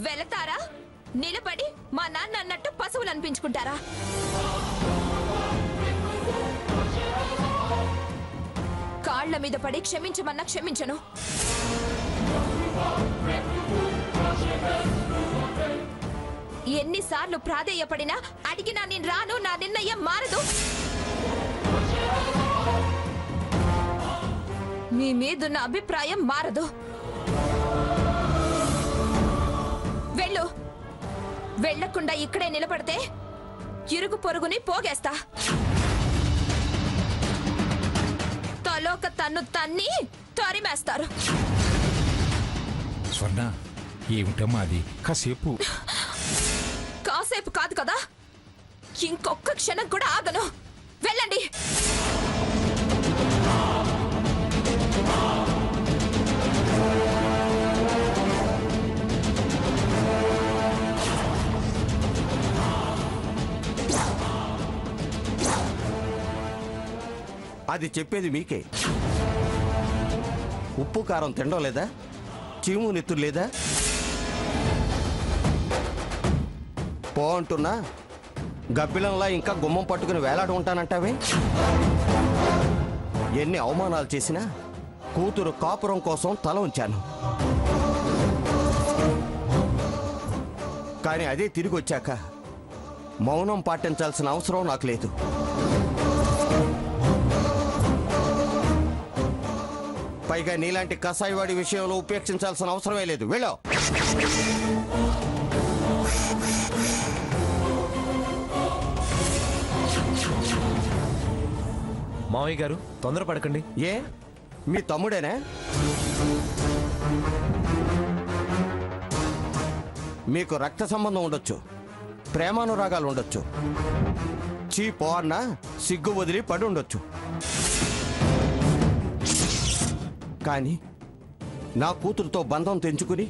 వెళతారా? నిలబడి మా నాన్న అన్నట్టు పశువులు అనిపించుకుంటారా? కాళ్ల మీద పడి క్షమించమన్నా క్షమించను. ఎన్నిసార్లు ప్రాధేయపడినా అడిగినా నేను రాను. నా నిర్ణయం మారదు. మీ మీదున్న అభిప్రాయం మారదు. వెళ్ళు. వెళ్లకుండా ఇక్కడే నిలబడితే ఇరుగు పొరుగుని పోగేస్తా. తలోక తన్ను తన్ని తరిమేస్తారు. స్వర్ణ, ఏమిటమ్మా అది? కాసేపు కాదు కదా, ఇంకొక్క క్షణం కూడా ఆగను. వెళ్ళండి. అది చెప్పేది మీకే. ఉప్పు కారం తినడం లేదా? చీము నెత్తురు లేదా? పో అంటున్నా గబ్బిలంలా ఇంకా గుమ్మం పట్టుకుని వేలాడు ఉంటానంటావే? ఎన్ని అవమానాలు చేసినా కూతురు కాపురం కోసం తల ఉంచాను. కానీ అదే తిరిగి వచ్చాక మౌనం పాటించాల్సిన అవసరం నాకు లేదు. పైగా నీలాంటి కసాయివాడి విషయంలో ఉపేక్షించాల్సిన అవసరమే లేదు. వెళ్ళు. మావయ్య గారు, తొందరపడకండి. ఏ, మీ తమ్ముడేనా? మీకు రక్త సంబంధం ఉండొచ్చు, ప్రేమానురాగాలు ఉండొచ్చు, చీపో అన్న సిగ్గు వదిలి పడి ఉండొచ్చు. కానీ నా కూతురుతో బంధం తెంచుకుని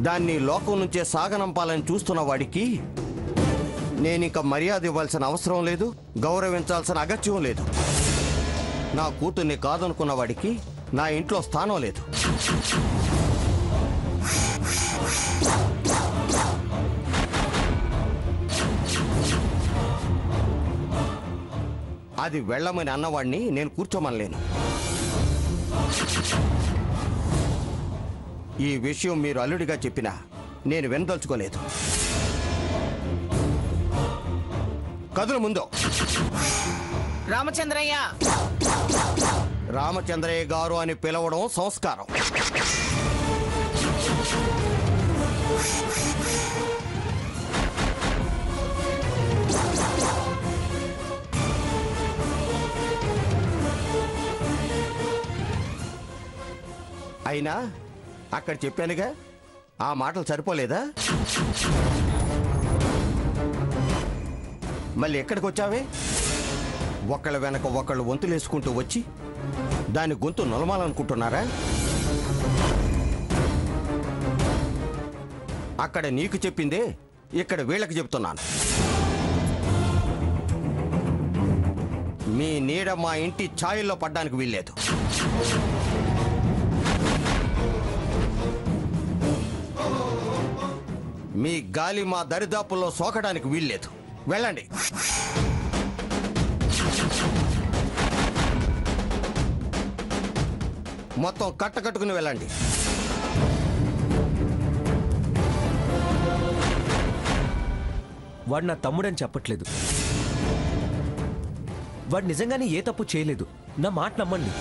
దాన్ని లోకం నుంచే సాగనంపాలని చూస్తున్న వాడికి నేనింక మర్యాద ఇవ్వాల్సిన అవసరం లేదు, గౌరవించాల్సిన అగత్యం లేదు. నా కూతుర్ని కాదనుకున్న వాడికి నా ఇంట్లో స్థానం లేదు. అది వెళ్ళమని అన్నవాడిని నేను కూర్చోమనలేను. ఈ విషయం మీరు అల్లుడిగా చెప్పినా నేను వినదలుచుకోలేదు. కదులు ముందు. రామచంద్రయ్య. రామచంద్రయ్య గారు అని పిలవడం సంస్కారం. అయినా అక్కడ చెప్పానుగా, ఆ మాటలు సరిపోలేదా? మళ్ళీ ఎక్కడికి వచ్చావే? ఒకళ్ళ వెనక ఒకళ్ళు వంతులేసుకుంటూ వచ్చి దాని గొంతు నొలమాలనుకుంటున్నారా? అక్కడ నీకు చెప్పిందే ఇక్కడ వీళ్ళకి చెప్తున్నాను. మీ నీడ మా ఇంటి ఛాయల్లో పడ్డానికి వీల్లేదు. మీ గాలి మా దరిదాపుల్లో సోకడానికి వీల్లేదు. వెళ్ళండి. మొత్తం కట్టుకుని వెళ్ళండి. వాడు నా తమ్ముడని చెప్పట్లేదు. వాడు నిజంగానే ఏ తప్పు చేయలేదు. నా మాట నమ్మండి.